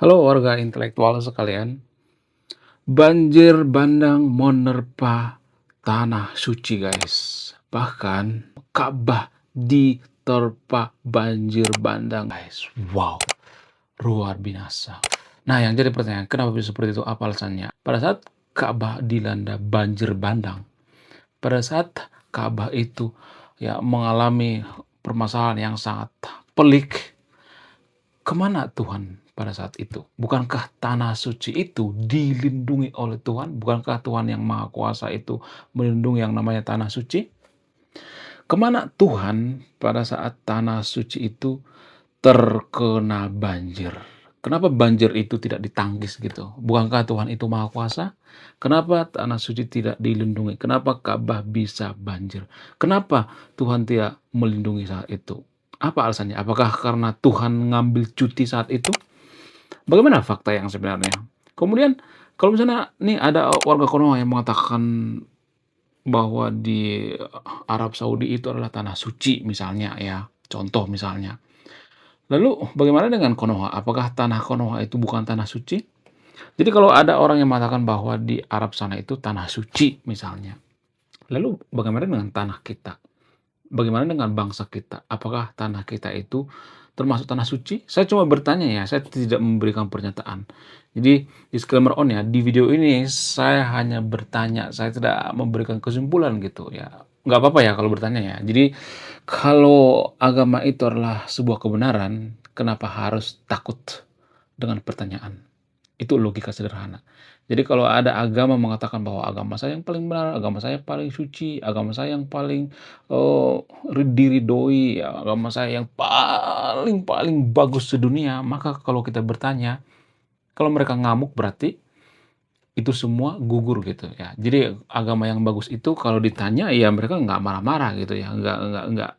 Halo warga intelektual sekalian, banjir bandang menerpa tanah suci guys. Bahkan Ka'bah diterpa banjir bandang guys. Wow, luar biasa. Nah yang jadi pertanyaan, kenapa bisa seperti itu? Apa alasannya? Pada saat Ka'bah dilanda banjir bandang, pada saat Ka'bah itu ya mengalami permasalahan yang sangat pelik, kemana Tuhan pada saat itu? Bukankah tanah suci itu dilindungi oleh Tuhan? Bukankah Tuhan yang Maha Kuasa itu melindungi yang namanya tanah suci? Kemana Tuhan pada saat tanah suci itu terkena banjir? Kenapa banjir itu tidak ditangkis gitu? Bukankah Tuhan itu Maha Kuasa? Kenapa tanah suci tidak dilindungi? Kenapa Ka'bah bisa banjir? Kenapa Tuhan tidak melindungi saat itu? Apa alasannya? Apakah karena Tuhan ngambil cuti saat itu? Bagaimana fakta yang sebenarnya? Kemudian kalau misalnya nih ada warga Konoha yang mengatakan bahwa di Arab Saudi itu adalah tanah suci misalnya ya, contoh misalnya. Lalu bagaimana dengan Konoha? Apakah tanah Konoha itu bukan tanah suci? Jadi kalau ada orang yang mengatakan bahwa di Arab sana itu tanah suci misalnya. Lalu bagaimana dengan tanah kita? Bagaimana dengan bangsa kita? Apakah tanah kita itu termasuk tanah suci? Saya cuma bertanya ya, saya tidak memberikan pernyataan. Jadi disclaimer on ya, di video ini saya hanya bertanya, saya tidak memberikan kesimpulan gitu ya. Nggak apa-apa ya kalau bertanya ya. Jadi kalau agama itu adalah sebuah kebenaran, kenapa harus takut dengan pertanyaan? Itu logika sederhana. Jadi kalau ada agama mengatakan bahwa agama saya yang paling benar, agama saya paling suci, agama saya yang paling, eee, diridhoi, agama saya yang paling paling bagus sedunia, maka kalau kita bertanya, kalau mereka ngamuk berarti itu semua gugur gitu ya. Jadi agama yang bagus itu kalau ditanya ya mereka nggak marah-marah gitu ya, nggak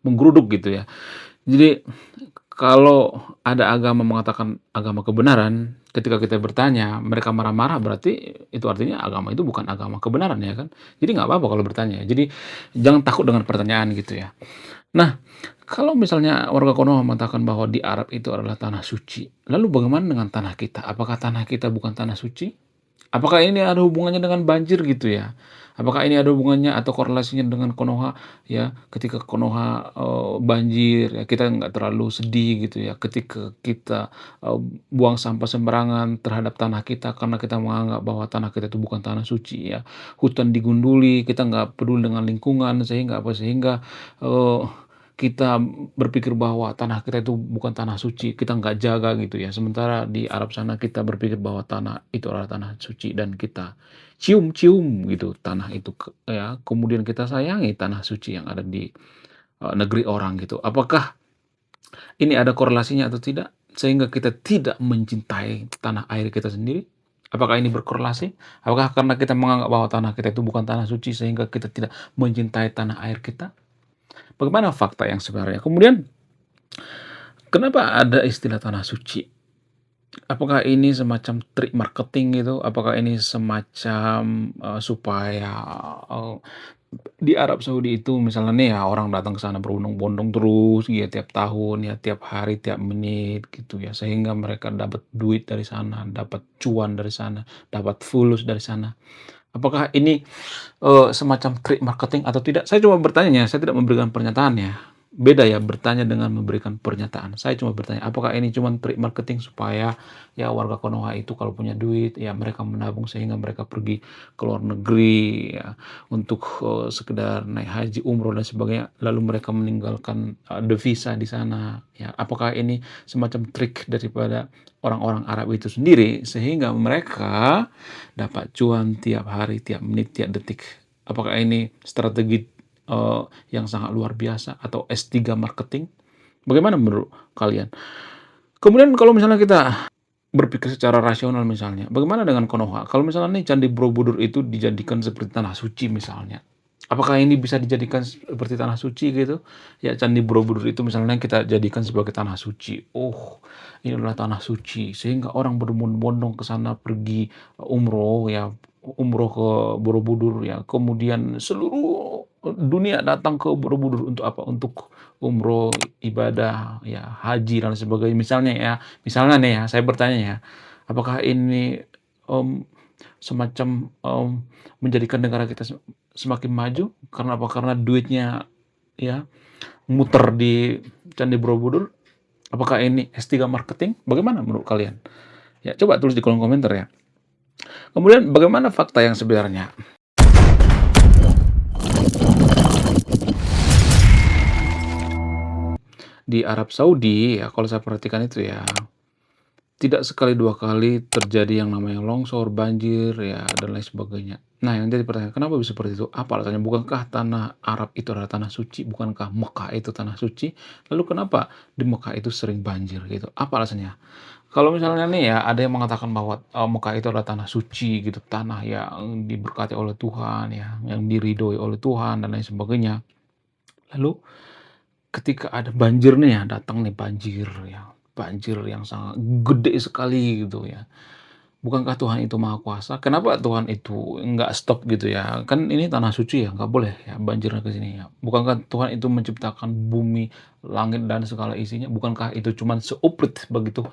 menggeruduk gitu ya. Jadi kalau ada agama mengatakan agama kebenaran, ketika kita bertanya, mereka marah-marah berarti itu artinya agama itu bukan agama kebenaran ya kan. Jadi nggak apa-apa kalau bertanya. Jadi jangan takut dengan pertanyaan gitu ya. Nah, kalau misalnya warga Konoha mengatakan bahwa di Arab itu adalah tanah suci, lalu bagaimana dengan tanah kita? Apakah tanah kita bukan tanah suci? Apakah ini ada hubungannya dengan banjir gitu ya? Apakah ini ada hubungannya atau korelasinya dengan Konoha ya, ketika Konoha, banjir ya kita nggak terlalu sedih gitu ya, ketika kita, buang sampah sembarangan terhadap tanah kita karena kita menganggap bahwa tanah kita itu bukan tanah suci ya, hutan digunduli, kita nggak peduli dengan lingkungan sehingga apa, sehingga, eee, kita berpikir bahwa tanah kita itu bukan tanah suci, kita nggak jaga gitu ya. Sementara di Arab sana kita berpikir bahwa tanah itu adalah tanah suci dan kita cium-cium gitu tanah itu ya, kemudian kita sayangi tanah suci yang ada di, negeri orang gitu. Apakah ini ada korelasinya atau tidak? Sehingga kita tidak mencintai tanah air kita sendiri? Apakah ini berkorelasi? Apakah karena kita menganggap bahwa tanah kita itu bukan tanah suci sehingga kita tidak mencintai tanah air kita? Bagaimana fakta yang sebenarnya? Kemudian kenapa ada istilah tanah suci? Apakah ini semacam trik marketing gitu? Apakah ini semacam, supaya, eee, di Arab Saudi itu misalnya nih ya orang datang ke sana berbondong-bondong terus ya tiap tahun ya, tiap hari, tiap menit gitu ya, sehingga mereka dapat duit dari sana, dapat cuan dari sana, dapat fulus dari sana. Apakah ini, semacam trik marketing atau tidak? Saya cuma bertanya ya, saya tidak memberikan pernyataan ya. Beda ya bertanya dengan memberikan pernyataan. Saya cuma bertanya, apakah ini cuma trik marketing supaya ya warga Konoha itu kalau punya duit, ya mereka menabung sehingga mereka pergi ke luar negeri ya untuk, sekedar naik haji, umroh dan sebagainya, lalu mereka meninggalkan, devisa di sana ya. Apakah ini semacam trik daripada orang-orang Arab itu sendiri sehingga mereka dapat cuan tiap hari, tiap menit, tiap detik. Apakah ini strategi, yang sangat luar biasa atau S3 marketing? Bagaimana menurut kalian? Kemudian kalau misalnya kita berpikir secara rasional misalnya, bagaimana dengan Konoha? Kalau misalnya nih Candi Borobudur itu dijadikan seperti tanah suci misalnya, apakah ini bisa dijadikan seperti tanah suci gitu? Ya Candi Borobudur itu misalnya kita jadikan sebagai tanah suci. Oh, ini adalah tanah suci sehingga orang berbondong-bondong ke sana pergi umroh ya, umroh ke Borobudur ya, kemudian seluruh dunia datang ke Borobudur untuk apa? Untuk umroh, ibadah, ya haji dan sebagainya. Misalnya nih ya, saya bertanya ya, apakah ini, mmm, semacam, menjadikan negara kita semakin maju? Karena apa? Karena duitnya ya muter di Candi Borobudur? Apakah ini S3 marketing? Bagaimana menurut kalian? Ya coba tulis di kolom komentar ya. Kemudian bagaimana fakta yang sebenarnya? Di Arab Saudi ya kalau saya perhatikan itu ya, tidak sekali dua kali terjadi yang namanya longsor, banjir, ya dan lain sebagainya. Nah yang jadi pertanyaan, kenapa bisa seperti itu? Apa alasannya? Bukankah tanah Arab itu adalah tanah suci? Bukankah Mekah itu tanah suci? Lalu kenapa di Mekah itu sering banjir gitu? Apa alasannya? Kalau misalnya nih ya, ada yang mengatakan bahwa, Mekah itu adalah tanah suci gitu, tanah yang diberkati oleh Tuhan ya, yang diridhoi oleh Tuhan dan lain sebagainya. Lalu ketika ada banjir nih ya, datang nih banjir yang sangat gede sekali gitu ya. Bukankah Tuhan itu Maha Kuasa? Kenapa Tuhan itu nggak stop gitu ya? Kan ini tanah suci ya, nggak boleh ya banjirnya ke sini ya. Bukankah Tuhan itu menciptakan bumi, langit dan segala isinya? Bukankah itu cuman seuprit bagi Tuhan?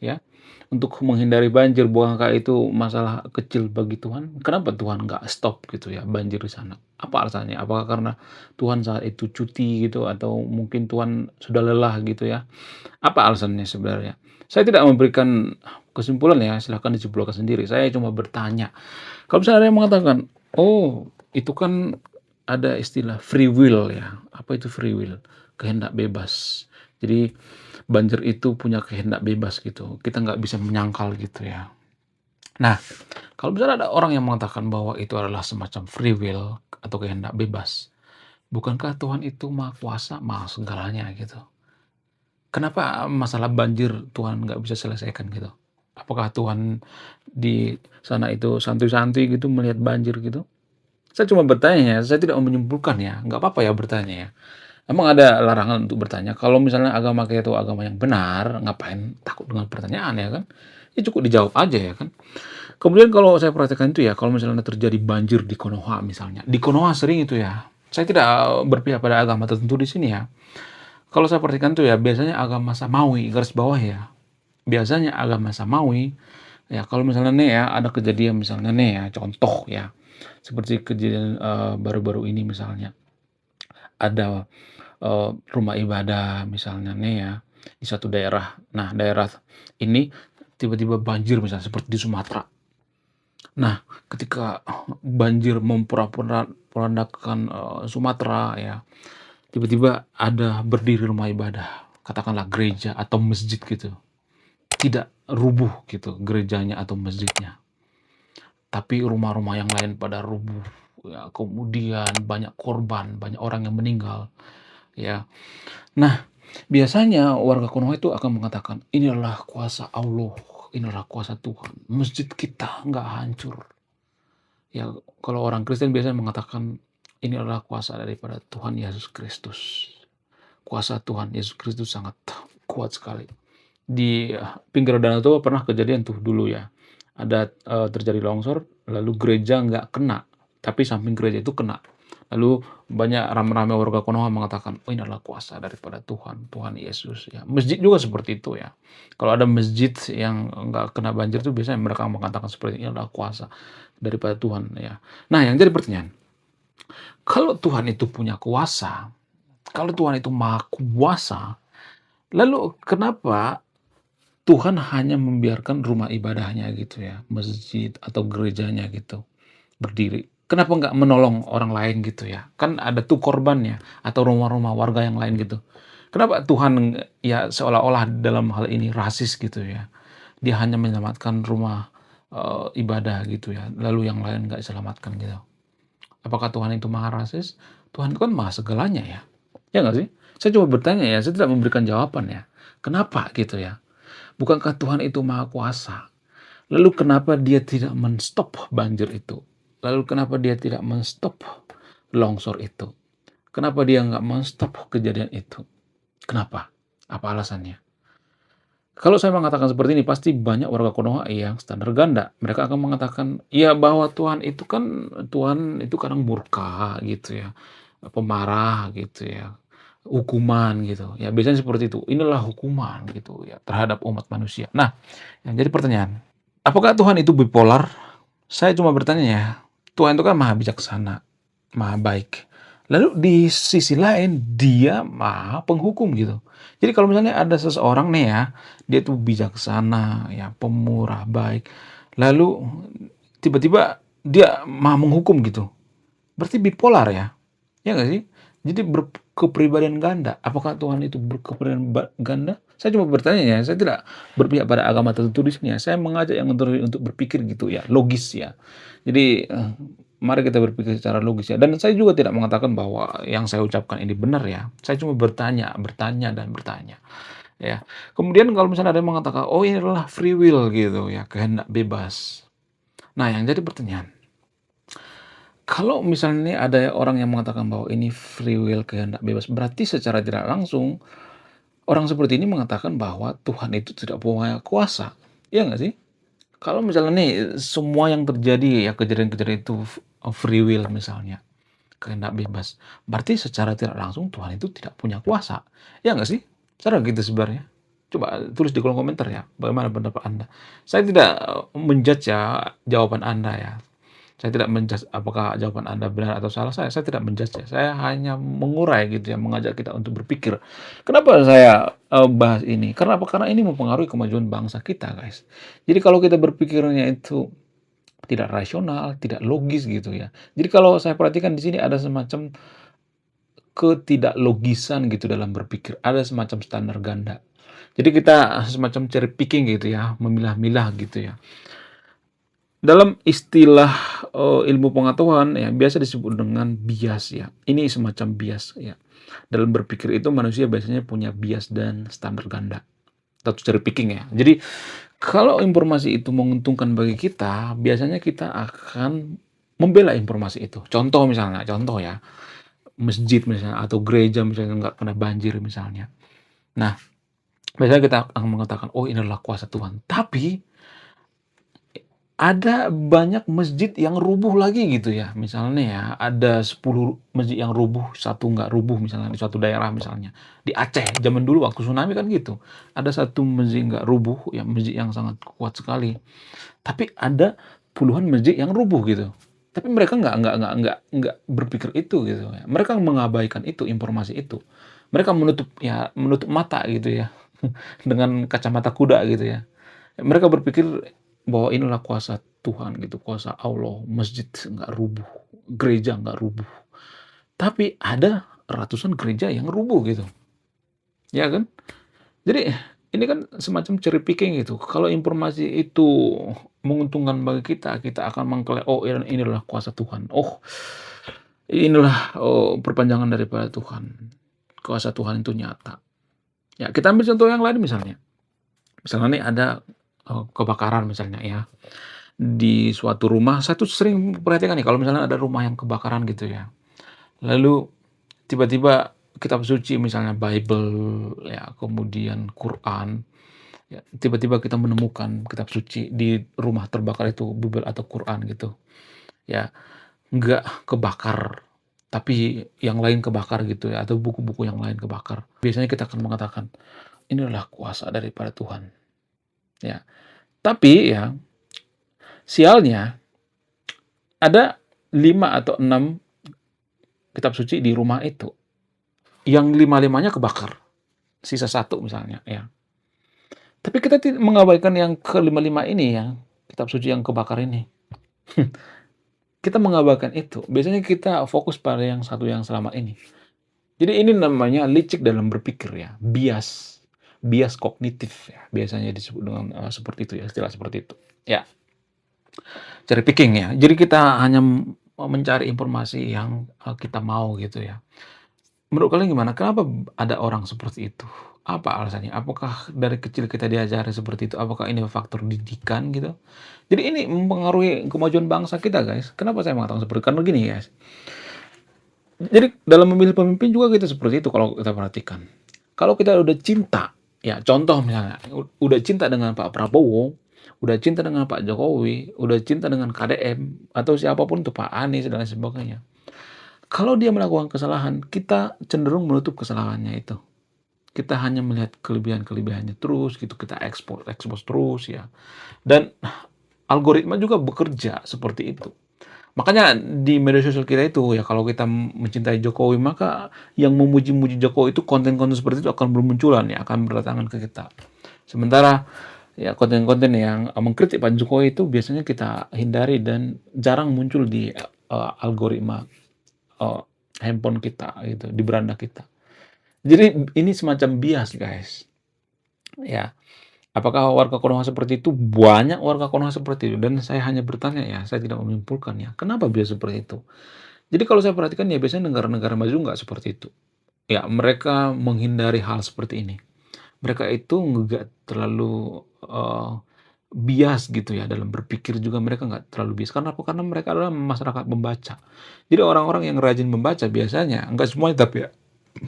Ya, untuk menghindari banjir, bukankah itu masalah kecil bagi Tuhan? Kenapa Tuhan nggak stop gitu ya banjir di sana? Apa alasannya? Apakah karena Tuhan saat itu cuti gitu atau mungkin Tuhan sudah lelah gitu ya? Apa alasannya sebenarnya? Saya tidak memberikan kesimpulan ya, silahkan disimpulkan sendiri. Saya cuma bertanya. Kalau misalnya ada yang mengatakan, "Oh, itu kan ada istilah free will ya." Apa itu free will? Kehendak bebas. Jadi banjir itu punya kehendak bebas gitu. Kita nggak bisa menyangkal gitu ya. Nah, kalau misalnya ada orang yang mengatakan bahwa itu adalah semacam free will atau kehendak bebas, bukankah Tuhan itu Maha Kuasa, Maha segalanya gitu? Kenapa masalah banjir Tuhan nggak bisa selesaikan gitu? Apakah Tuhan di sana itu santuy-santuy gitu melihat banjir gitu? Saya cuma bertanya ya, saya tidak mau menyimpulkan ya, nggak apa-apa ya bertanya ya. Emang ada larangan untuk bertanya? Kalau misalnya agama kita itu agama yang benar, ngapain takut dengan pertanyaan ya kan? Ya cukup dijawab aja ya kan? Kemudian kalau saya perhatikan itu ya, kalau misalnya terjadi banjir di Konoha misalnya, di Konoha sering itu ya, saya tidak berpihak pada agama tertentu di sini ya. Kalau saya perhatikan tuh ya, biasanya agama Samawi, garis bawah ya, biasanya agama Samawi, ya kalau misalnya nih ya, ada kejadian misalnya nih ya, contoh ya, seperti kejadian baru-baru ini misalnya, ada rumah ibadah misalnya nih ya, di satu daerah. Nah, daerah ini tiba-tiba banjir misalnya seperti di Sumatera. Nah, ketika banjir memporak-porandakan Sumatera ya, tiba-tiba ada berdiri rumah ibadah, katakanlah gereja atau masjid gitu. Tidak rubuh gitu gerejanya atau masjidnya, tapi rumah-rumah yang lain pada rubuh, ya kemudian banyak korban, banyak orang yang meninggal, ya. Nah, biasanya warga Konoha itu akan mengatakan, "Ini adalah kuasa Allah, ini adalah kuasa Tuhan, masjid kita nggak hancur." Ya, kalau orang Kristen biasanya mengatakan, "Ini adalah kuasa daripada Tuhan Yesus Kristus." Kuasa Tuhan Yesus Kristus sangat kuat sekali. Di pinggir danau Toba pernah kejadian tuh dulu ya, ada, terjadi longsor, lalu gereja nggak kena, tapi samping gereja itu kena. Lalu banyak rame-rame warga Konoha mengatakan, "Oh, ini adalah kuasa daripada Tuhan, Tuhan Yesus," ya. Masjid juga seperti itu ya. Kalau ada masjid yang nggak kena banjir tuh biasanya mereka mengatakan seperti ini adalah kuasa daripada Tuhan ya. Nah yang jadi pertanyaan, kalau Tuhan itu punya kuasa, kalau Tuhan itu Maha Kuasa, lalu kenapa Tuhan hanya membiarkan rumah ibadahnya gitu ya, masjid atau gerejanya gitu, berdiri. Kenapa nggak menolong orang lain gitu ya? Kan ada tuh korbannya atau rumah-rumah warga yang lain gitu. Kenapa Tuhan ya seolah-olah dalam hal ini rasis gitu ya? Dia hanya menyelamatkan rumah, ibadah gitu ya, lalu yang lain nggak diselamatkan gitu. Apakah Tuhan itu maha rasis? Tuhan itu kan maha segalanya ya. Ya nggak sih? Saya coba bertanya ya, saya tidak memberikan jawaban ya. Kenapa gitu ya? Bukankah Tuhan itu Maha Kuasa? Lalu kenapa dia tidak men-stop banjir itu? Lalu kenapa dia tidak men-stop longsor itu? Kenapa dia nggak men-stop kejadian itu? Kenapa? Apa alasannya? Kalau saya mengatakan seperti ini, pasti banyak warga Konoha yang standar ganda. Mereka akan mengatakan, ya bahwa Tuhan itu kadang murka gitu ya, pemarah gitu ya, hukuman gitu. Ya biasanya seperti itu. Inilah hukuman gitu ya terhadap umat manusia. Nah, yang jadi pertanyaan, apakah Tuhan itu bipolar? Saya cuma bertanya ya, Tuhan itu kan maha bijaksana, maha baik. Lalu di sisi lain dia maha penghukum gitu. Jadi kalau misalnya ada seseorang nih ya, dia tuh bijaksana, ya pemurah, baik. Lalu tiba-tiba dia maha menghukum gitu. Berarti bipolar ya? Ya nggak sih? Jadi berkepribadian ganda. Apakah Tuhan itu berkepribadian ganda? Saya cuma bertanya ya, saya tidak berpihak pada agama tertentu di sini ya. Saya mengajak yang untuk berpikir gitu ya, logis ya. Jadi mari kita berpikir secara logis ya. Dan saya juga tidak mengatakan bahwa yang saya ucapkan ini benar ya. Saya cuma bertanya, bertanya dan bertanya. Ya. Kemudian kalau misalnya ada yang mengatakan, oh ini adalah free will gitu ya, kehendak bebas. Nah, yang jadi pertanyaan, kalau misalnya nih ada orang yang mengatakan bahwa ini free will kehendak bebas, berarti secara tidak langsung orang seperti ini mengatakan bahwa Tuhan itu tidak punya kuasa. Iya nggak sih? Kalau misalnya nih semua yang terjadi ya kejadian-kejadian itu free will misalnya, kehendak bebas, berarti secara tidak langsung Tuhan itu tidak punya kuasa. Iya nggak sih? Cara gitu sebenarnya. Coba tulis di kolom komentar ya, bagaimana pendapat Anda. Saya tidak menjudge ya jawaban Anda ya. Saya tidak menjudge apakah jawaban Anda benar atau salah, saya tidak menjudge ya. Saya hanya mengurai gitu ya, mengajak kita untuk berpikir. Kenapa saya bahas ini? Karena apa? Karena ini mempengaruhi kemajuan bangsa kita, guys. Jadi kalau kita berpikirnya itu tidak rasional, tidak logis gitu ya. Jadi kalau saya perhatikan di sini ada semacam ketidaklogisan gitu dalam berpikir, ada semacam standar ganda. Jadi kita semacam cherry picking gitu ya, memilah-milah gitu ya. Dalam istilah, ilmu pengetahuan ya, biasa disebut dengan bias ya. Ini semacam bias ya. Dalam berpikir itu manusia biasanya punya bias dan standar ganda, atau cherry picking ya. Jadi, kalau informasi itu menguntungkan bagi kita, biasanya kita akan membela informasi itu. Contoh ya, masjid misalnya atau gereja misalnya nggak pernah banjir misalnya. Nah, biasanya kita akan mengatakan, "Oh, ini adalah kuasa Tuhan." Tapi ada banyak masjid yang rubuh lagi gitu ya. Misalnya ya, ada 10 masjid yang rubuh, satu nggak rubuh misalnya di suatu daerah misalnya. Di Aceh, zaman dulu waktu tsunami kan gitu. Ada satu masjid nggak rubuh, ya masjid yang sangat kuat sekali. Tapi ada puluhan masjid yang rubuh gitu. Tapi mereka nggak berpikir itu gitu ya. Mereka mengabaikan itu, informasi itu. Mereka menutup mata gitu ya, dengan kacamata kuda gitu ya. Mereka berpikir bahwa inilah kuasa Tuhan gitu, kuasa Allah, masjid nggak rubuh, gereja nggak rubuh. Tapi ada ratusan gereja yang rubuh gitu, ya kan? Jadi ini kan semacam cherry picking gitu. Kalau informasi itu menguntungkan bagi kita, kita akan mengklaim, "Oh inilah kuasa Tuhan. Oh inilah, perpanjangan daripada Tuhan. Kuasa Tuhan itu nyata." Ya kita ambil contoh yang lain misalnya. Misalnya nih ada, kebakaran misalnya ya. Di suatu rumah, saya tuh sering perhatikan nih kalau misalnya ada rumah yang kebakaran gitu ya. Lalu tiba-tiba kitab suci misalnya Bible ya, kemudian Quran, ya tiba-tiba kita menemukan kitab suci di rumah terbakar itu, Bible atau Quran gitu. Ya, nggak kebakar, tapi yang lain kebakar gitu ya, atau buku-buku yang lain kebakar. Biasanya kita akan mengatakan, "Ini adalah kuasa daripada Tuhan." Ya, tapi ya sialnya ada 5 atau 6 kitab suci di rumah itu, yang lima-limanya kebakar, sisa satu misalnya ya. Tapi kita mengabaikan yang kelima-lima ini ya, kitab suci yang kebakar ini. Kita mengabaikan itu, biasanya kita fokus pada yang satu yang selamat ini. Jadi ini namanya licik dalam berpikir ya, bias, bias kognitif ya, biasanya disebut dengan, seperti itu ya, istilah seperti itu. Ya, cherry picking ya. Jadi kita hanya mencari informasi yang, kita mau gitu ya. Menurut kalian gimana? Kenapa ada orang seperti itu? Apa alasannya? Apakah dari kecil kita diajari seperti itu? Apakah ini faktor didikan gitu? Jadi ini mempengaruhi kemajuan bangsa kita, guys. Kenapa saya mengatakan seperti itu? Karena gini, guys. Jadi dalam memilih pemimpin juga kita seperti itu kalau kita perhatikan. Kalau kita udah cinta, Ya contoh misalnya, udah cinta dengan Pak Prabowo, udah cinta dengan Pak Jokowi, udah cinta dengan KDM, atau siapapun tuh, Pak Anies dan lain sebagainya. Kalau dia melakukan kesalahan, kita cenderung menutup kesalahannya itu. Kita hanya melihat kelebihan-kelebihannya terus gitu, kita expose terus ya. Dan algoritma juga bekerja seperti itu. Makanya di media sosial kita itu ya, kalau kita mencintai Jokowi, maka yang memuji-muji Jokowi itu konten-konten seperti itu akan bermunculan ya, akan berdatangan ke kita. Sementara ya konten-konten yang mengkritik Pak Jokowi itu biasanya kita hindari dan jarang muncul di algoritma uh, handphone kita gitu, di beranda kita. Jadi ini semacam bias, guys. Ya, apakah warga Konoha seperti itu? Banyak warga Konoha seperti itu dan saya hanya bertanya ya, saya tidak menyimpulkan ya, kenapa bias seperti itu? Jadi kalau saya perhatikan ya biasanya negara-negara maju nggak seperti itu. Ya, mereka menghindari hal seperti ini. Mereka itu nggak terlalu bias gitu ya dalam berpikir juga mereka nggak terlalu bias. Karena apa? Karena mereka adalah masyarakat membaca. Jadi orang-orang yang rajin membaca biasanya, nggak semuanya tapi ya,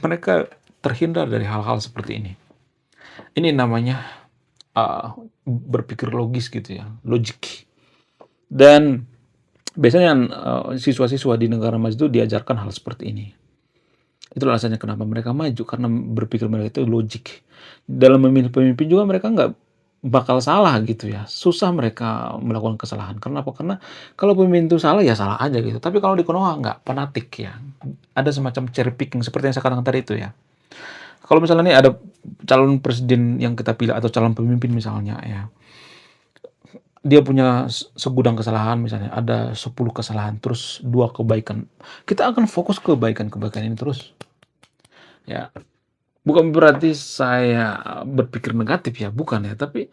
mereka terhindar dari hal-hal seperti ini. Ini namanya berpikir logis gitu ya, logik. Dan biasanya siswa-siswa di negara maju itu diajarkan hal seperti ini. Itulah alasannya kenapa mereka maju, karena berpikir mereka itu logik. Dalam memilih pemimpin juga mereka nggak bakal salah gitu ya. Susah mereka melakukan kesalahan. Karena apa? Karena kalau pemimpin itu salah, ya salah aja gitu. Tapi kalau di Konoha nggak, fanatik ya. Ada semacam cherry picking seperti yang saya katakan tadi itu ya. Kalau misalnya nih ada calon presiden yang kita pilih atau calon pemimpin misalnya ya, dia punya segudang kesalahan misalnya, ada 10 kesalahan, terus 2 kebaikan. Kita akan fokus ke kebaikan-kebaikan ini terus. Ya, bukan berarti saya berpikir negatif ya, bukan ya, tapi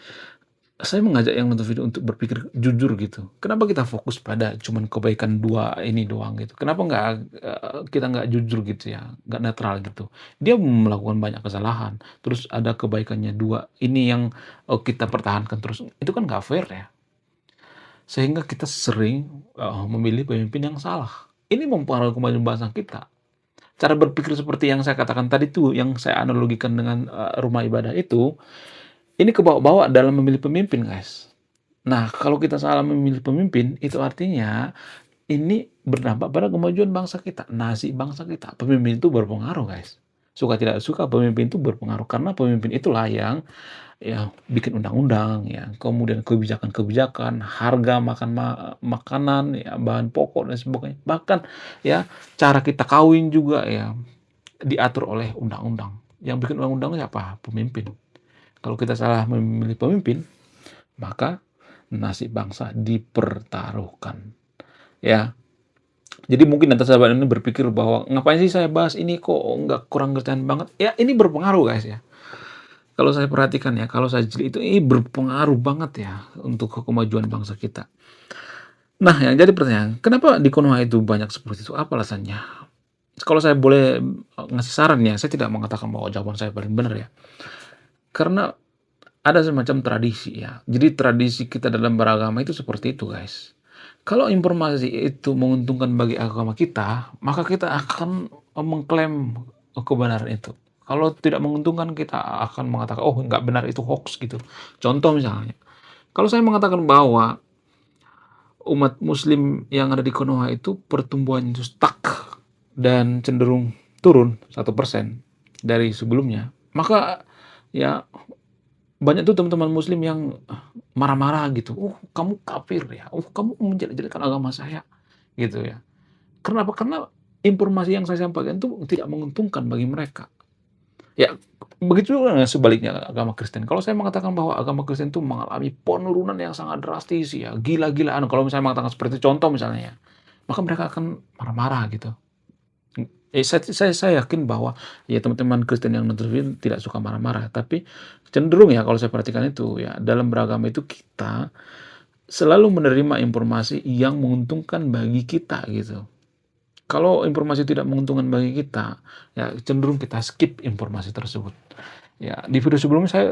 saya mengajak yang nonton video untuk berpikir jujur gitu. Kenapa kita fokus pada cuman kebaikan 2 ini doang gitu? Kenapa nggak, kita nggak jujur gitu ya, nggak netral gitu. Dia melakukan banyak kesalahan, terus ada kebaikannya 2, ini yang, kita pertahankan terus, itu kan nggak fair ya. Sehingga kita sering, memilih pemimpin yang salah. Ini mempengaruhi kemajuan bangsa kita. Cara berpikir seperti yang saya katakan tadi tuh, yang saya analogikan dengan, rumah ibadah itu, ini kebawa-bawa dalam memilih pemimpin, guys. Nah, kalau kita salah memilih pemimpin, itu artinya ini berdampak pada kemajuan bangsa kita, nasib bangsa kita. Pemimpin itu berpengaruh, guys. Suka tidak suka, pemimpin itu berpengaruh karena pemimpin itulah yang ya bikin undang-undang ya, kemudian kebijakan-kebijakan, harga makanan ya, bahan pokok dan sebagainya. Bahkan ya cara kita kawin juga ya diatur oleh undang-undang. Yang bikin undang-undang siapa? Pemimpin. Kalau kita salah memilih pemimpin, maka nasib bangsa dipertaruhkan. Ya. Jadi mungkin nanti sahabat ini berpikir bahwa ngapain sih saya bahas ini, kok nggak kurang kerjaan banget. Ya ini berpengaruh, guys ya. Kalau saya perhatikan ya, kalau saya jeli itu ini berpengaruh banget ya untuk kemajuan bangsa kita. Nah, yang jadi pertanyaan, kenapa di Konoha itu banyak seperti itu? Apa alasannya? Kalau saya boleh ngasih saran ya, saya tidak mengatakan bahwa jawaban saya paling benar ya. Karena ada semacam tradisi ya. Jadi tradisi kita dalam beragama itu seperti itu, guys. Kalau informasi itu menguntungkan bagi agama kita, maka kita akan mengklaim kebenaran itu. Kalau tidak menguntungkan, kita akan mengatakan, oh nggak benar, itu hoax gitu. Contoh misalnya, kalau saya mengatakan bahwa umat muslim yang ada di Konoha itu pertumbuhannya itu stuck dan cenderung turun 1% dari sebelumnya, maka ya banyak tuh teman-teman muslim yang marah-marah gitu, kamu kafir ya, kamu menjelek-jelekan agama saya," gitu ya. Kenapa? Karena informasi yang saya sampaikan itu tidak menguntungkan bagi mereka. Ya, begitu juga dengan sebaliknya agama Kristen. Kalau saya mengatakan bahwa agama Kristen itu mengalami penurunan yang sangat drastis ya, gila-gilaan, kalau misalnya mengatakan seperti contoh misalnya ya, maka mereka akan marah-marah gitu. Saya yakin bahwa ya teman-teman Kristen yang nonton film tidak suka marah-marah, tapi cenderung ya kalau saya perhatikan itu ya, dalam beragama itu kita selalu menerima informasi yang menguntungkan bagi kita gitu. Kalau informasi tidak menguntungkan bagi kita, ya cenderung kita skip informasi tersebut. Ya, di video sebelumnya saya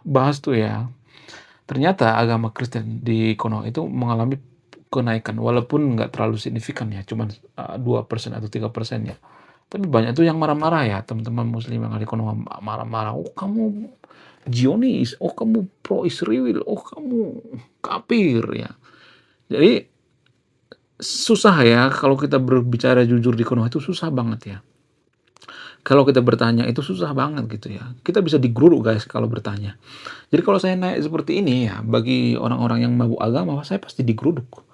bahas tuh ya, ternyata agama Kristen di Konoha itu mengalami kenaikan walaupun nggak terlalu signifikan ya, cuman 2% atau 3% ya. Tapi banyak tuh yang marah-marah ya, teman-teman muslim yang ada di Konoha marah-marah, "Oh kamu Zionis, oh kamu pro Israel, oh kamu kafir," ya. Jadi susah ya kalau kita berbicara jujur di Konoha itu susah banget ya. Kalau kita bertanya itu susah banget gitu ya. Kita bisa digeruduk guys kalau bertanya. Jadi kalau saya naik seperti ini ya, bagi orang-orang yang mabuk agama, saya pasti digeruduk.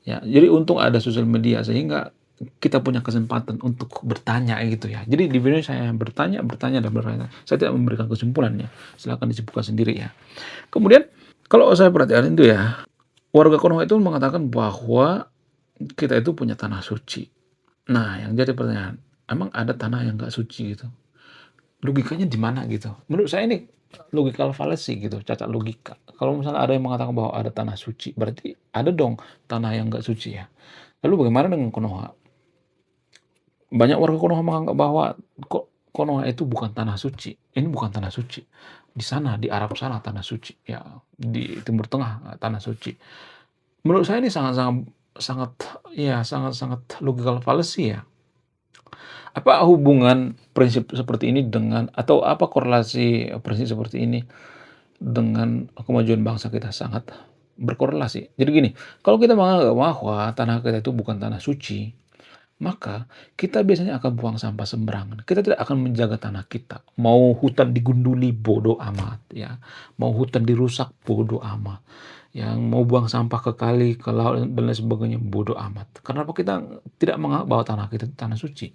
Ya, jadi untung ada sosial media sehingga kita punya kesempatan untuk bertanya gitu ya. Jadi di video saya bertanya, bertanya dan bertanya. Saya tidak memberikan kesimpulannya. Silakan disimpulkan sendiri ya. Kemudian kalau saya perhatikan itu ya, warga Konoha itu mengatakan bahwa kita itu punya tanah suci. Nah, yang jadi pertanyaan, emang ada tanah yang nggak suci gitu? Logikanya di mana gitu? Menurut saya ini logical fallacy gitu, cacat logika. Kalau misalnya ada yang mengatakan bahwa ada tanah suci, berarti ada dong tanah yang nggak suci ya. Lalu bagaimana dengan Konoha? Banyak warga Konoha menganggap bahwa kok Konoha itu bukan tanah suci. Ini bukan tanah suci. Di sana, di Arab sana tanah suci. Ya, di Timur Tengah tanah suci. Menurut saya ini sangat-sangat sangat ya sangat-sangat logical fallacy ya. Apa hubungan prinsip seperti ini dengan atau apa korelasi prinsip seperti ini dengan kemajuan bangsa kita? Sangat berkorelasi. Jadi gini, kalau kita menganggap bahwa tanah kita itu bukan tanah suci, maka kita biasanya akan buang sampah sembarangan. Kita tidak akan menjaga tanah kita. Mau hutan digunduli, bodoh amat ya. Mau hutan dirusak, bodoh amat. Yang mau buang sampah ke kali, ke laut dan lain sebagainya, bodoh amat. Kenapa kita tidak menganggap bahwa tanah kita itu tanah suci?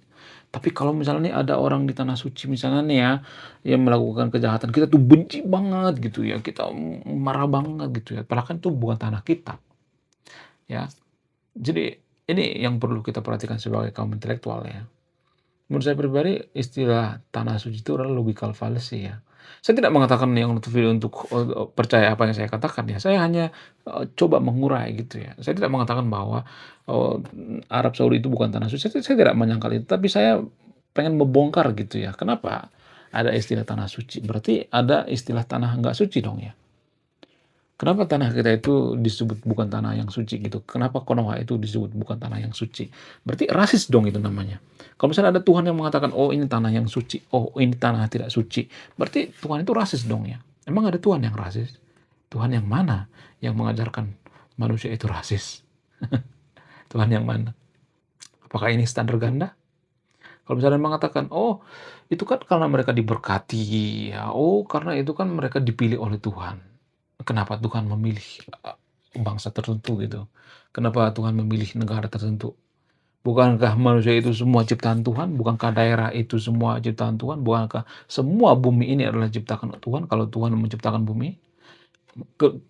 Tapi kalau misalnya nih ada orang di tanah suci misalnya nih ya, yang melakukan kejahatan, kita tuh benci banget gitu ya, kita marah banget gitu ya. Padahal kan itu bukan tanah kita ya. Jadi ini yang perlu kita perhatikan sebagai kaum intelektual ya. Menurut saya pribadi istilah tanah suci itu adalah logical fallacy ya. Saya tidak mengatakan yang untuk video untuk percaya apa yang saya katakan ya. Saya hanya coba mengurai gitu ya. Saya tidak mengatakan bahwa oh, Arab Saudi itu bukan tanah suci. Saya tidak menyangkal itu. Tapi saya pengen membongkar gitu ya. Kenapa ada istilah tanah suci? Berarti ada istilah tanah enggak suci dong ya. Kenapa tanah kita itu disebut bukan tanah yang suci gitu? Kenapa Konoha itu disebut bukan tanah yang suci? Berarti rasis dong itu namanya. Kalau misalnya ada Tuhan yang mengatakan, oh ini tanah yang suci, oh ini tanah tidak suci, berarti Tuhan itu rasis dong ya. Emang ada Tuhan yang rasis? Tuhan yang mana yang mengajarkan manusia itu rasis? Tuhan yang mana? Apakah ini standar ganda? Kalau misalnya mengatakan, oh itu kan karena mereka diberkati, ya, oh karena itu kan mereka dipilih oleh Tuhan. Kenapa Tuhan memilih bangsa tertentu gitu? Kenapa Tuhan memilih negara tertentu? Bukankah manusia itu semua ciptaan Tuhan? Bukankah daerah itu semua ciptaan Tuhan? Bukankah semua bumi ini adalah ciptakan Tuhan? Kalau Tuhan menciptakan bumi, ke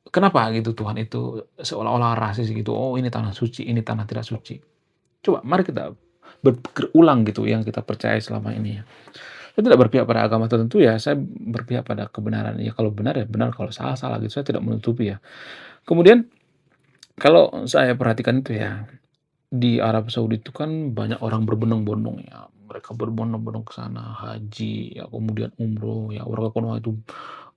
kenapa gitu Tuhan itu seolah-olah rasis gitu? Oh ini tanah suci, ini tanah tidak suci. Coba mari kita berpikir ulang gitu yang kita percaya selama ini ya. Saya tidak berpihak pada agama tertentu ya, saya berpihak pada kebenaran. Ya kalau benar ya benar, kalau salah salah gitu. Saya tidak menutupi ya. Kemudian kalau saya perhatikan itu ya, di Arab Saudi itu kan banyak orang berbondong-bondong ya. Mereka berbondong-bondong ke sana haji ya, kemudian umroh ya. Warga Konoha itu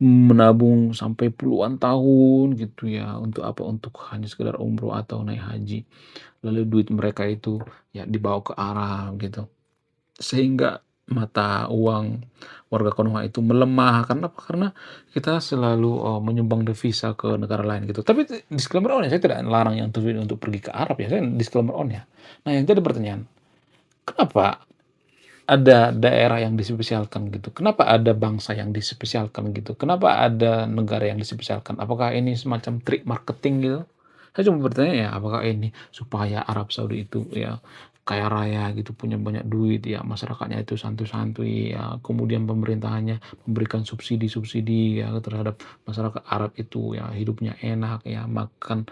menabung sampai puluhan tahun gitu ya. Untuk apa? Untuk hanya sekedar umroh atau naik haji. Lalu duit mereka itu ya dibawa ke Arab gitu. Sehingga mata uang warga Konoha itu melemah. Karena apa? Karena kita selalu menyumbang devisa ke negara lain gitu. Tapi disclaimer on ya, saya tidak larang yang untuk pergi ke Arab ya. Saya disclaimer on ya. Nah yang jadi pertanyaan, kenapa ada daerah yang dispesialkan gitu? Kenapa ada bangsa yang dispesialkan gitu? Kenapa ada negara yang dispesialkan? Apakah ini semacam trik marketing gitu? Saya cuma bertanya ya, apakah ini supaya Arab Saudi itu ya kaya raya gitu, punya banyak duit ya, masyarakatnya itu santuy-santuy ya, kemudian pemerintahannya memberikan subsidi-subsidi ya terhadap masyarakat Arab itu ya hidupnya enak ya, makan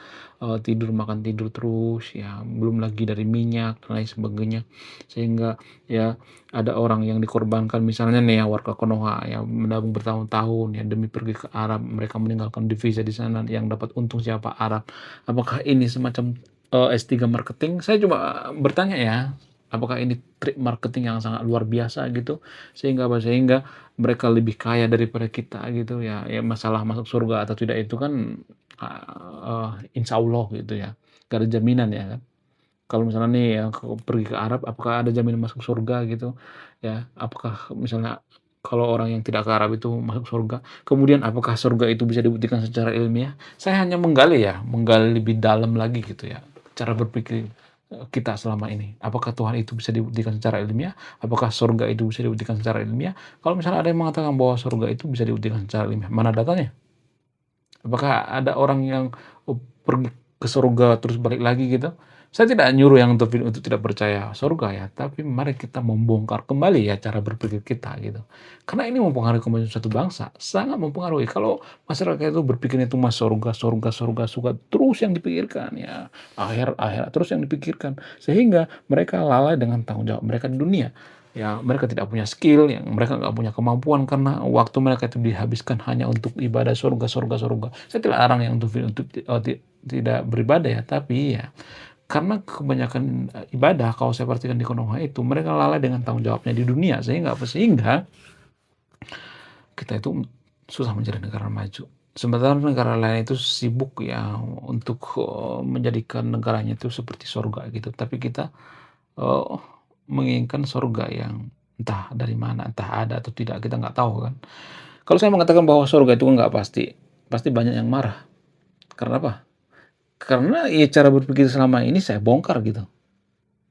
tidur terus ya, belum lagi dari minyak dan lain sebagainya. Sehingga ya ada orang yang dikorbankan misalnya nih ya warga Konoha ya menabung bertahun-tahun ya demi pergi ke Arab, mereka meninggalkan devisa di sana yang dapat untung siapa? Arab. Apakah ini semacam S3 marketing? Saya cuma bertanya ya, apakah ini trik marketing yang sangat luar biasa gitu sehingga apa? Sehingga mereka lebih kaya daripada kita gitu ya. Ya masalah masuk surga atau tidak itu kan insya Allah gitu ya. Gak ada jaminan ya kan. kalau misalnya nih ya pergi ke Arab, apakah ada jaminan masuk surga gitu, ya. Apakah misalnya kalau orang yang tidak ke Arab itu masuk surga, kemudian apakah surga itu bisa dibuktikan secara ilmiah? Saya hanya menggali lebih dalam lagi gitu ya, cara berpikir, kita selama ini. Apakah Tuhan itu bisa dibuktikan secara ilmiah? Apakah surga itu bisa dibuktikan secara ilmiah? Kalau misalnya ada yang mengatakan bahwa surga itu bisa dibuktikan secara ilmiah, mana datanya? Apakah ada orang yang, pergi ke surga terus balik lagi gitu? Saya tidak nyuruh yang untuk tidak percaya surga ya, tapi mari kita membongkar kembali ya cara berpikir kita gitu. Karena ini mempengaruhi kemajuan suatu bangsa, sangat mempengaruhi. Kalau masyarakat itu berpikirnya itu mas surga, surga, surga, surga terus yang dipikirkan ya, akhirat, akhirat terus yang dipikirkan, sehingga mereka lalai dengan tanggung jawab mereka di dunia. Ya, mereka tidak punya skill, yang mereka nggak punya kemampuan karena waktu mereka itu dihabiskan hanya untuk ibadah surga, surga, surga. Saya tidak larang yang untuk tidak beribadah ya, tapi ya karena kebanyakan ibadah kalau saya perhatikan di Konoha itu mereka lalai dengan tanggung jawabnya di dunia sehingga apa? Sehingga kita itu susah menjadi negara maju. Sementara negara lain itu sibuk ya untuk menjadikan negaranya itu seperti surga gitu. Tapi kita Eee, menginginkan surga yang entah dari mana, entah ada atau tidak, kita nggak tahu kan. Kalau saya mengatakan bahwa surga itu nggak pasti, pasti banyak yang marah. Karena apa? Karena ya cara berpikir selama ini saya bongkar gitu.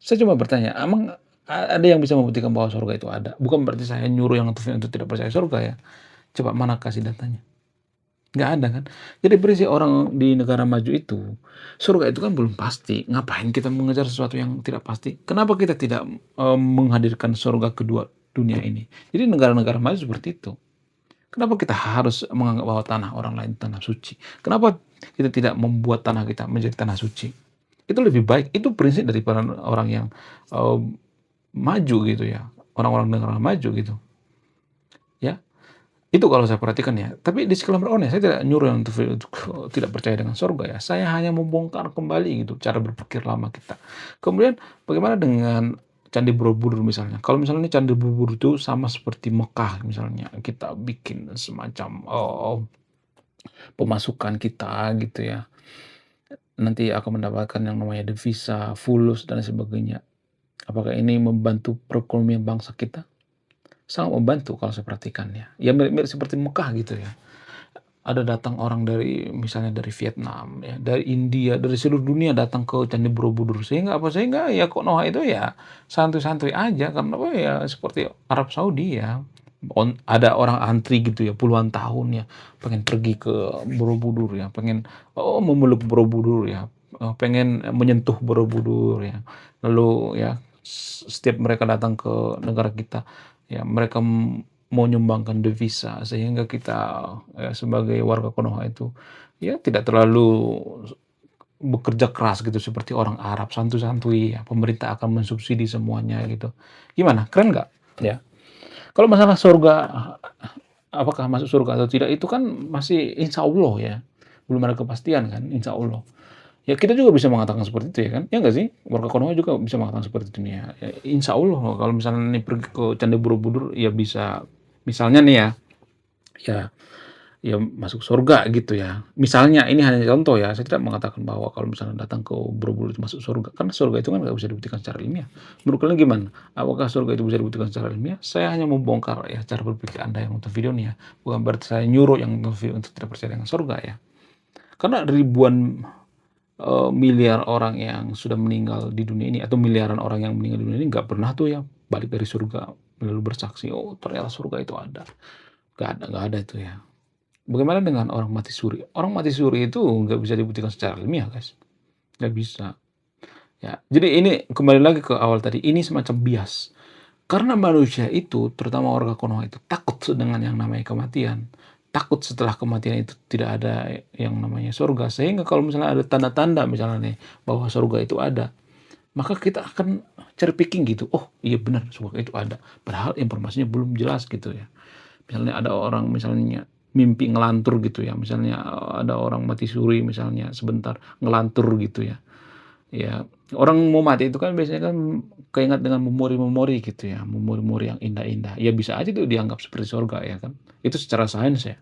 Saya cuma bertanya, emang ada yang bisa membuktikan bahwa surga itu ada? Bukan berarti saya nyuruh yang untuk tidak percaya surga ya. Coba mana kasih datanya? Nggak ada kan. Jadi berisi orang di negara maju itu, surga itu kan belum pasti. Ngapain kita mengejar sesuatu yang tidak pasti? Kenapa kita tidak, menghadirkan surga kedua dunia ini? Jadi negara-negara maju seperti itu. Kenapa kita harus menganggap bahwa tanah orang lain tanah suci? Kenapa kita tidak membuat tanah kita menjadi tanah suci? Itu lebih baik, itu prinsip daripada orang yang, eee, maju gitu ya, orang-orang negara maju gitu, ya. Itu kalau saya perhatikan ya, tapi disclaimer on ya, saya tidak nyuruh yang untuk tidak percaya dengan surga ya, saya hanya membongkar kembali gitu cara berpikir lama kita. Kemudian bagaimana dengan Candi Borobudur misalnya, kalau misalnya ini Candi Borobudur itu sama seperti Mekah misalnya, kita bikin semacam, pemasukan kita gitu ya, nanti akan mendapatkan yang namanya devisa, fulus dan sebagainya. Apakah ini membantu perekonomian bangsa kita? Sangat membantu kalau saya perhatikan ya. Ya mirip-mirip seperti Mekah gitu ya. Ada datang orang dari misalnya dari Vietnam ya, dari India, dari seluruh dunia datang ke Candi Borobudur. Sehingga apa? Sehingga ya Konoha itu ya santuy-santuy aja karena apa ya seperti Arab Saudi ya. Ada orang antri gitu ya puluhan tahun ya, pengen pergi ke Borobudur ya, pengen memeluk Borobudur ya, pengen menyentuh Borobudur ya. Lalu ya setiap mereka datang ke negara kita ya mereka mau nyumbangkan devisa sehingga kita, sebagai warga Konoha itu, ya tidak terlalu bekerja keras gitu seperti orang Arab, santuy-santuy ya, pemerintah akan mensubsidi semuanya gitu. Gimana, keren nggak? Ya. Kalau masalah surga, apakah masuk surga atau tidak, itu kan masih insya Allah ya, belum ada kepastian kan, insya Allah. Ya kita juga bisa mengatakan seperti itu ya kan, ya nggak sih? Warga Konoha juga bisa mengatakan seperti itu nih ya, insya Allah kalau misalnya nih pergi ke Candi Borobudur ya bisa misalnya nih ya, ya ya masuk surga gitu ya. Misalnya ini hanya contoh ya, saya tidak mengatakan bahwa kalau misalnya datang ke Borobudur itu masuk surga, karena surga itu kan nggak bisa dibuktikan secara ilmiah. Menurut kalian gimana? Apakah surga itu bisa dibuktikan secara ilmiah? Saya hanya membongkar ya cara berpikir Anda yang nonton video nih ya, bukan berarti saya nyuruh yang nonton video untuk tidak percaya dengan surga ya. Karena ribuan miliar orang yang sudah meninggal di dunia ini atau miliaran orang yang meninggal di dunia ini nggak pernah tuh ya balik dari surga lalu bersaksi, "Oh ternyata surga itu ada." Nggak ada itu ya. Bagaimana dengan orang mati suri? Orang mati suri itu nggak bisa dibuktikan secara ilmiah, guys, nggak bisa. Ya, jadi ini kembali lagi ke awal tadi, ini semacam bias. Karena manusia itu, terutama warga Konoha itu takut dengan yang namanya kematian. Takut setelah kematian itu tidak ada yang namanya surga. Sehingga kalau misalnya ada tanda-tanda misalnya nih bahwa surga itu ada, maka kita akan cherry picking gitu. Oh iya benar surga itu ada. Padahal informasinya belum jelas gitu ya. Misalnya ada orang misalnya mimpi ngelantur gitu ya. Misalnya ada orang mati suri misalnya sebentar ngelantur gitu ya. Ya, orang mau mati itu kan biasanya kan keingat dengan memori-memori gitu ya, memori-memori yang indah-indah. Ya bisa aja itu dianggap seperti surga ya kan. Itu secara sains ya.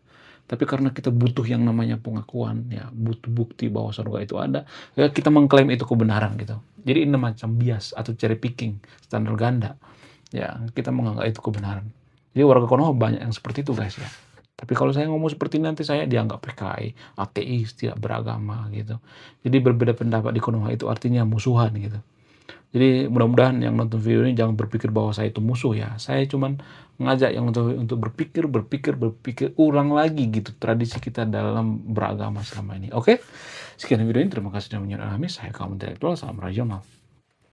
Tapi karena kita butuh yang namanya pengakuan, ya butuh bukti bahwa surga itu ada, ya kita mengklaim itu kebenaran gitu. Jadi ini macam bias atau cherry picking, standar ganda. Ya, kita menganggap itu kebenaran. Jadi warga Konoha banyak yang seperti itu guys ya. Tapi kalau saya ngomong seperti ini nanti saya dianggap PKI, ateis, tidak beragama gitu. Jadi berbeda pendapat di Konoha itu artinya musuhan gitu. Jadi mudah-mudahan yang nonton video ini jangan berpikir bahwa saya itu musuh ya. Saya cuman ngajak yang untuk berpikir ulang lagi gitu tradisi kita dalam beragama selama ini. Oke? Sekian video ini, terima kasih sudah menonton. Saya kamu intelektual, salam regional.